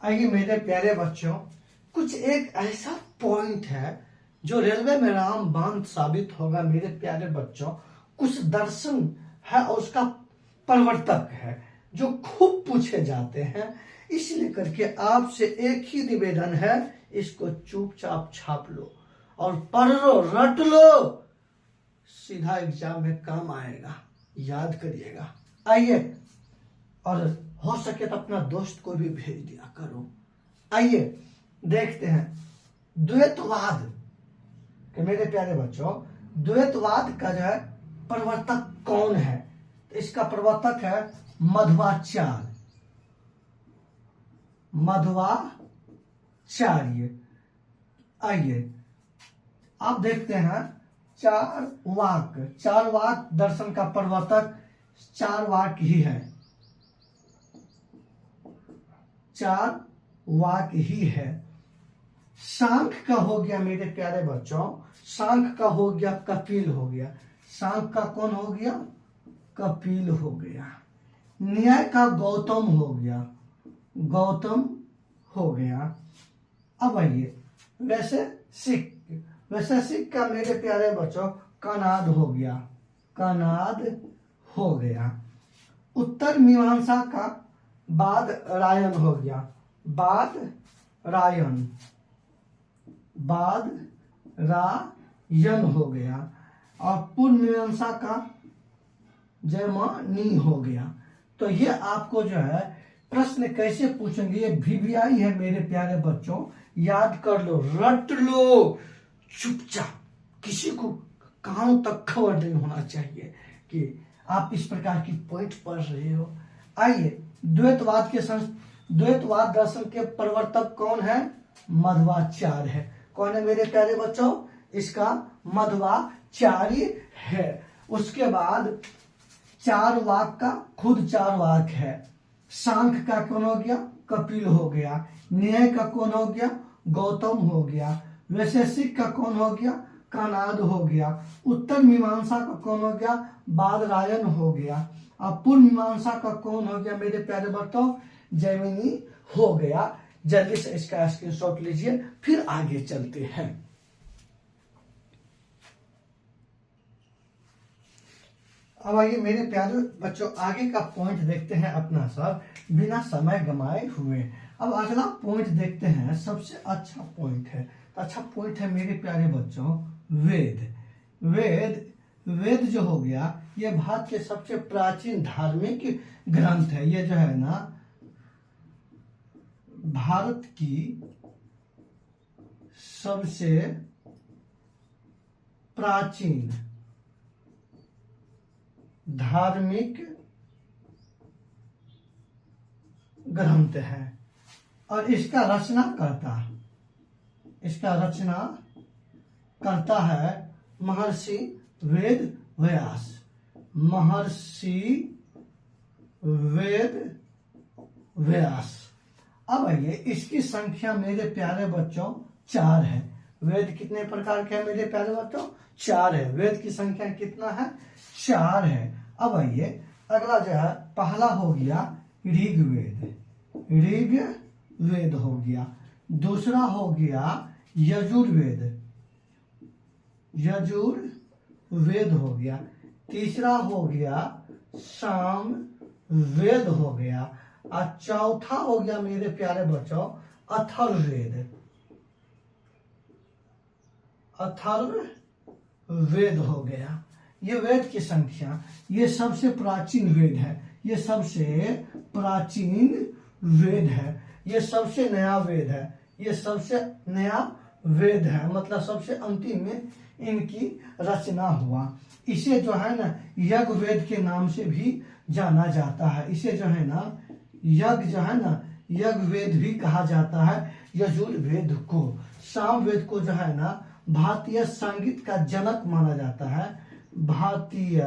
आइए मेरे प्यारे बच्चों, कुछ एक ऐसा पॉइंट है जो रेलवे में रामबाण साबित होगा मेरे प्यारे बच्चों। कुछ दर्शन है और उसका प्रवर्तक है जो खूब पूछे जाते हैं। इसलिए करके आपसे एक ही निवेदन है, इसको चुपचाप छाप लो और पढ़ लो, रट लो, सीधा एग्जाम में काम आएगा, याद करिएगा। आइए, और हो सके तो अपना दोस्त को भी भेज दिया करो। आइए देखते हैं द्वैतवाद के मेरे प्यारे बच्चों, द्वैतवाद का जो है प्रवर्तक कौन है? तो इसका प्रवर्तक है मध्वाचार्य। आइए आप देखते हैं चार वाक दर्शन का प्रवर्तक चार वाक ही है, चार वाक ही है। सांख्य का हो गया मेरे प्यारे बच्चों, सांख्य का हो गया कपिल हो गया। सांख्य का कौन हो गया? कपिल हो गया। न्याय का गौतम हो गया, गौतम हो गया। अब आइए वैशेषिक का मेरे प्यारे बच्चों कनाद हो गया, कनाद हो गया। उत्तर मीमांसा का बाद रायन हो गया, बाद रायन हो गया। और पूर्व मीमांसा का जयमानी हो गया। तो ये आपको जो है प्रश्न कैसे पूछेंगे, ये VVI है मेरे प्यारे बच्चों, याद कर लो, रट लो चुपचाप। किसी को कानों तक खबर नहीं होना चाहिए कि आप इस प्रकार की पॉइंट पढ़ रहे हो। आइए द्वैतवाद दर्शन के प्रवर्तक कौन है? मध्वाचार्य है। कौन है मेरे प्यारे बच्चों? इसका मध्वाचार्य है। उसके बाद चार वाक का खुद चार वाक है। सांख्य का कौन हो गया? कपिल हो गया। न्याय का कौन हो गया? गौतम हो गया। वैशेषिक का कौन हो गया? कनाद हो गया। उत्तर मीमांसा का कौन हो गया? बादरायन हो गया। और पूर्व मीमांसा का कौन हो गया मेरे प्यारे बच्चों? जैमिनी हो गया। जल्दी से इसका स्क्रीनशॉट लीजिए, फिर आगे चलते हैं। अब आइए मेरे प्यारे बच्चों, आगे का पॉइंट देखते हैं अपना सब बिना समय गंवाए हुए। अब अगला पॉइंट देखते हैं, सबसे अच्छा पॉइंट है। तो अच्छा पॉइंट है मेरे प्यारे बच्चों वेद जो हो गया, ये भारत के सबसे प्राचीन धार्मिक ग्रंथ है। ये जो है ना भारत की सबसे प्राचीन धार्मिक ग्रंथ है। और इसका रचना करता है महर्षि वेद व्यास। अब आइए, इसकी संख्या मेरे प्यारे बच्चों 4 है। वेद कितने प्रकार के हैं मेरे प्यारे बच्चों? 4 है। वेद की संख्या कितना है? 4 है। अब आइए अगला जो है, पहला हो गया ऋग्वेद हो गया। दूसरा हो गया यजुर्वेद हो गया। तीसरा हो गया सामवेद हो गया। और चौथा हो गया मेरे प्यारे बच्चों अथर्ववेद हो गया। ये वेद की संख्या, ये सबसे प्राचीन वेद है, ये सबसे प्राचीन वेद है, ये सबसे नया वेद है, ये सबसे नया वेद है, मतलब सबसे अंतिम में इनकी रचना हुआ। इसे जो है ना यज्ञवेद के नाम से भी जाना जाता है। इसे जो है ना यज्ञवेद भी कहा जाता है। यजुर्वेद को, सामवेद को जो है ना भारतीय संगीत का जनक माना जाता है। भारतीय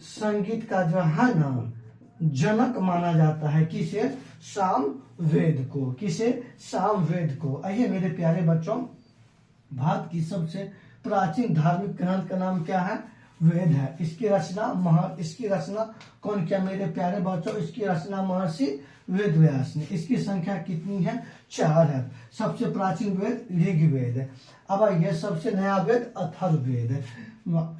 संगीत का जो है ना जनक माना जाता है। किसे? सामवेद को। आइए मेरे प्यारे बच्चों, भारत की सबसे प्राचीन धार्मिक ग्रंथ का नाम क्या है? वेद है। इसकी रचना कौन किया मेरे प्यारे बच्चों? इसकी रचना महर्षि वेद व्यास ने। इसकी संख्या कितनी है? 4 है। सबसे प्राचीन वेद ऋग्वेद है। अब ये सबसे नया वेद अथर्ववेद है।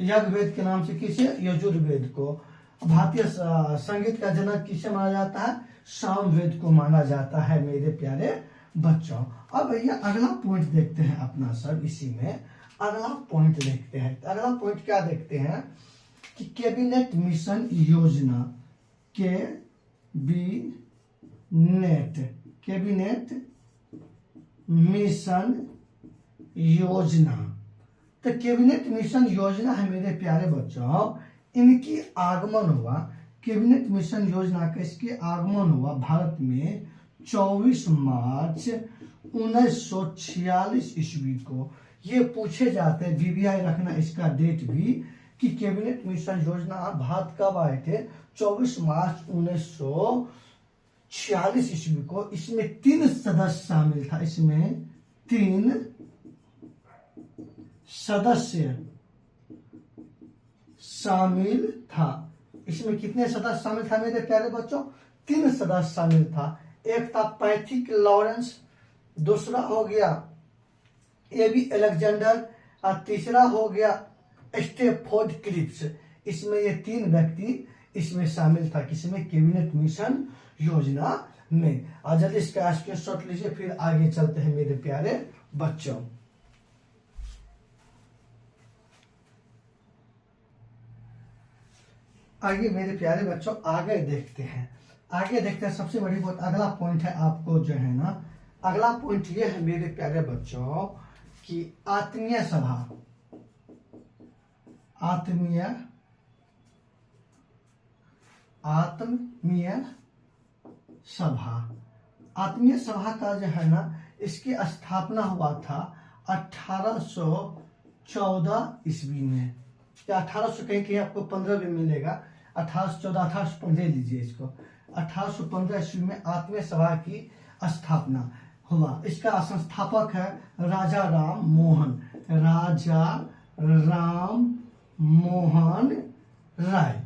यज्ञवेद के नाम से किसे? यजुर्वेद को। भारतीय संगीत का जनक किसे माना जाता है? सामवेद को माना जाता है मेरे प्यारे बच्चों। अब भैया अगला पॉइंट देखते हैं अपना सब, इसी में अगला पॉइंट देखते हैं। अगला पॉइंट क्या देखते हैं कि कैबिनेट मिशन योजना, कैबिनेट मिशन योजना। तो कैबिनेट मिशन योजना है मेरे प्यारे बच्चों, इनकी आगमन हुआ, कैबिनेट मिशन योजना का इसके आगमन हुआ भारत में 24 मार्च 1946 ईस्वी को। ये पूछे जाते हैं, वीवीआई रखना इसका डेट भी, कि कैबिनेट मिशन योजना भारत कब आए थे? 24 मार्च 1946 ईस्वी को। इसमें 3 सदस्य शामिल था। इसमें 3 सदस्य शामिल था। इसमें कितने सदस्य शामिल था मेरे प्यारे बच्चों? 3 सदस्य शामिल था। एक था पैथिक लॉरेंस, दूसरा हो गया एबी अलेक्जेंडर, और तीसरा हो गया स्टेफोर्ड क्रिप्स। इसमें ये 3 व्यक्ति इसमें शामिल था। किसमें? कैबिनेट मिशन योजना में। और जल्दी इसका स्क्रीनशॉट लीजिए, फिर आगे चलते हैं मेरे प्यारे बच्चों। आगे मेरे प्यारे बच्चों आगे देखते हैं। सबसे बड़ी बात, अगला पॉइंट है आपको जो है ना, अगला पॉइंट ये है मेरे प्यारे बच्चों कि आत्मीय सभा का जो है ना, इसकी स्थापना हुआ था 1814 ईस्वी में। या 1800 कहीं आपको 15 भी मिलेगा। 1814 1815 लीजिए इसको। 1815 ईस्वी में आत्मीय सभा की स्थापना हुआ। इसका संस्थापक है राजा राम मोहन राय।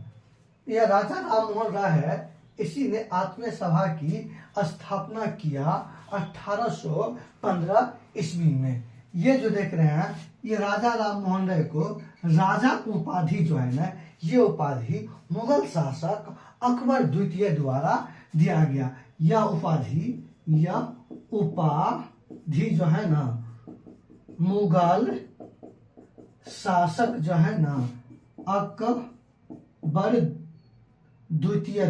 यह राजा राम मोहन राय है, इसी ने आत्मीय सभा की स्थापना किया 1815 ईस्वी में। ये जो देख रहे हैं, ये राजा राम मोहन राय को राजा उपाधि जो है ना, ये उपाधि मुगल शासक अकबर द्वितीय द्वारा दिया गया। यह उपाधि जो है ना, मुगल शासक जो है ना, अकबर द्वितीय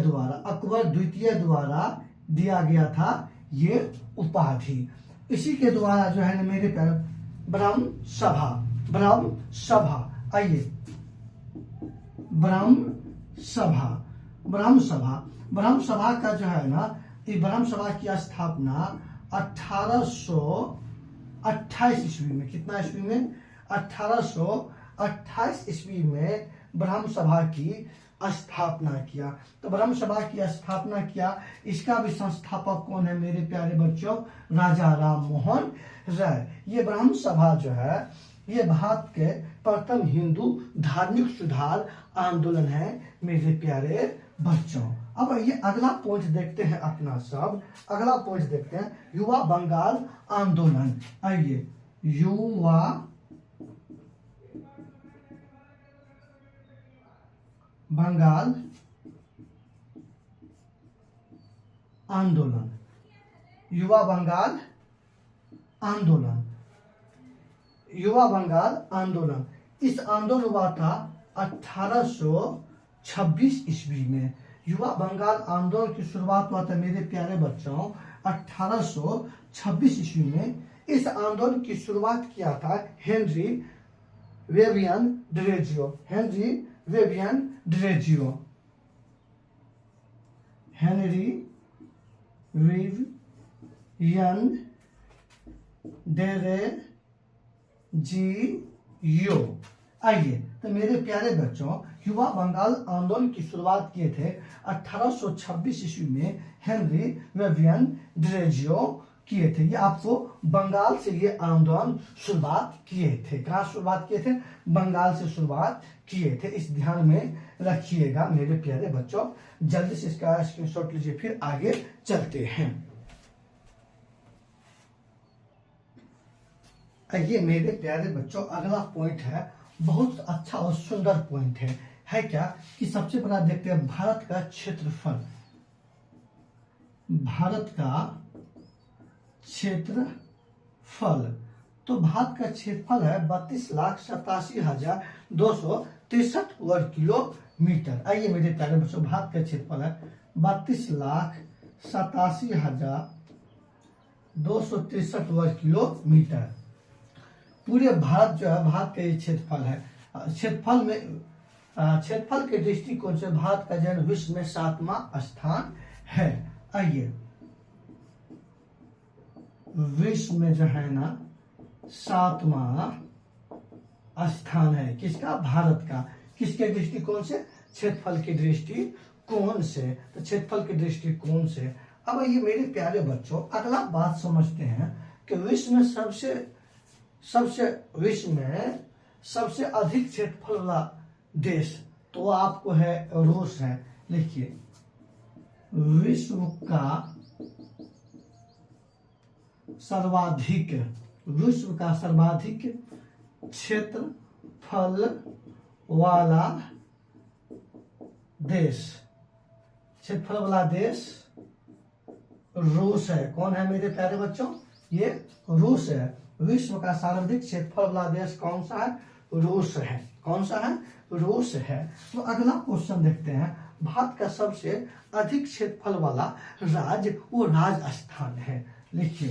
द्वारा दिया गया था ये उपाधि। इसी के द्वारा जो है ना मेरे प्यारे ब्रह्म सभा, आइए ब्रह्म सभा का जो है ना, ये ब्रह्म सभा की स्थापना 1828 ईस्वी में। कितना ईस्वी में? 1828 ईस्वी में ब्रह्म सभा की स्थापना किया। तो ब्रह्म सभा की स्थापना किया, इसका भी संस्थापक कौन है मेरे प्यारे बच्चों? राजा राम मोहन राय। ये ब्रह्म सभा जो है, ये भारत के प्रथम हिंदू धार्मिक सुधार आंदोलन है मेरे प्यारे बच्चों। अब ये अगला पॉइंट देखते हैं अपना सब। अगला पॉइंट देखते हैं युवा बंगाल आंदोलन। आइए, युवा बंगाल आंदोलन। इस आंदोलन हुआ था 1826 ईस्वी में। युवा बंगाल आंदोलन की शुरुआत हुआ था मेरे प्यारे बच्चों 1826 ईस्वी में। इस आंदोलन की शुरुआत किया था हेनरी वेवियन डिरेजियो। आइए, तो मेरे प्यारे बच्चों, युवा बंगाल आंदोलन की शुरुआत किए थे 1826 ईस्वी में हेनरी वेवियन डिरेजियो किए थे। ये आपको बंगाल से ये आंदोलन शुरुआत किए थे। कहाँ शुरुआत किए थे? बंगाल से शुरुआत किए थे। इस ध्यान में रखिएगा मेरे प्यारे बच्चों। जल्दी से इसका स्क्रीनशॉट लीजिए, फिर आगे चलते हैं। ये मेरे प्यारे बच्चों अगला पॉइंट है, बहुत अच्छा और सुंदर पॉइंट है क्या कि सबसे पहला देखते हैं भारत का क्षेत्रफल। भारत का क्षेत्रफल, तो भारत का क्षेत्रफल है 32,87,263 वर्ग किलोमीटर। आइए मेरे प्यारे बच्चों, भारत का क्षेत्रफल है 32,87,263 वर्ग किलोमीटर। पूरे भारत जो है, भारत का ये क्षेत्रफल है। क्षेत्रफल में क्षेत्रफल के दृष्टिकोण से भारत का जो है विश्व में 7वां स्थान है। आइए, विश्व में जो है ना 7वां स्थान है किसका? भारत का। किसके दृष्टिकोण से? क्षेत्रफल के दृष्टिकोण से। तो क्षेत्रफल के दृष्टिकोण से अब ये मेरे प्यारे बच्चों अगला बात समझते हैं कि विश्व में सबसे अधिक क्षेत्रफल वाला देश तो आपको है रूस है। लिखिए, विश्व का सर्वाधिक क्षेत्रफल वाला देश रूस है। कौन है मेरे प्यारे बच्चों? ये रूस है। विश्व का सर्वाधिक क्षेत्रफल वाला देश कौन सा है? रूस है। कौन सा है? रूस है। तो अगला क्वेश्चन देखते हैं, भारत का सबसे अधिक क्षेत्रफल वाला राज्य वो राजस्थान है। लिखिए,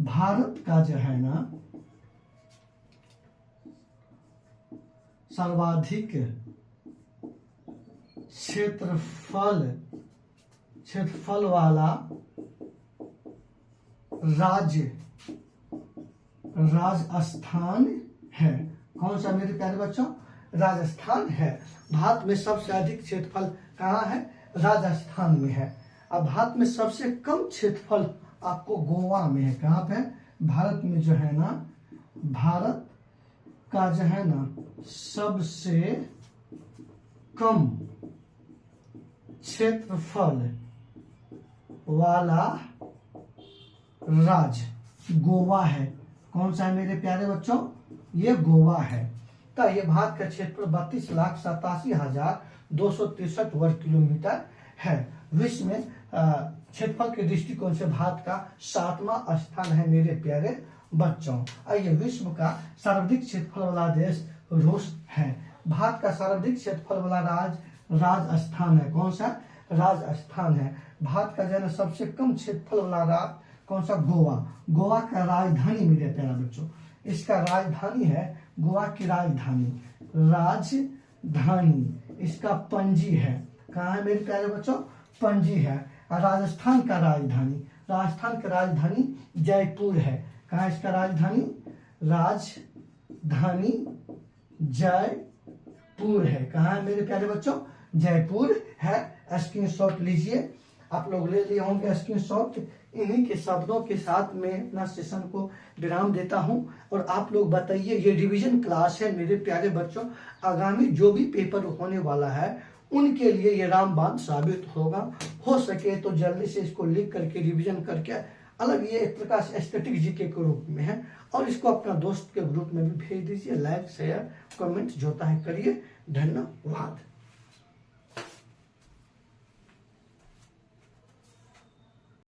भारत का जो है ना सर्वाधिक क्षेत्रफल वाला राज्य राजस्थान है। कौन सा मेरे प्यारे बच्चों? राजस्थान है। भारत में सबसे अधिक क्षेत्रफल कहाँ है? राजस्थान में है। अब भारत में सबसे कम क्षेत्रफल आपको गोवा में है। कहाँ पे? भारत में जो है ना, भारत का जो है ना सबसे कम क्षेत्रफल वाला राज्य गोवा है। कौन सा है मेरे प्यारे बच्चों? ये गोवा है। तो ये भारत का क्षेत्रफल 32,87,263 वर्ग किलोमीटर है। विश्व में क्षेत्रफल के दृष्टिकोण से भारत का 7वां स्थान है मेरे प्यारे बच्चों। आइए, विश्व का सर्वाधिक क्षेत्रफल वाला देश रूस है। भारत का सर्वाधिक क्षेत्रफल वाला राज्य राजस्थान है। कौन सा? राजस्थान है। भारत का जो है सबसे कम क्षेत्रफल वाला राज्य कौन सा? गोवा। गोवा का राजधानी मेरे प्यारे बच्चों, इसका राजधानी है गोवा की राजधानी इसका पणजी है। कहाँ है मेरे प्यारे बच्चों? पणजी है। राजस्थान का राजधानी जयपुर है। कहाँ है इसका राजधानी? राजधानी जयपुर है। कहाँ है मेरे प्यारे बच्चों? जयपुर है। स्क्रीनशॉट लीजिए, आप लोग ले लिए होंगे स्क्रीनशॉट। इन्हीं के शब्दों के साथ मैं अपना सेशन को विराम देता हूं और आप लोग बताइए, ये रिवीजन क्लास है मेरे प्यारे बच्चों। आगामी जो भी पेपर होने वाला है उनके लिए ये रामबाण साबित होगा। हो सके तो जल्दी से इसको लिख करके रिवीजन करके अलग, ये एक प्रकार से स्टैटिक जीके के रूप में है, और इसको अपना दोस्त के ग्रुप में भी भेज दीजिए। लाइक शेयर कमेंट जो है करिए। धन्यवाद।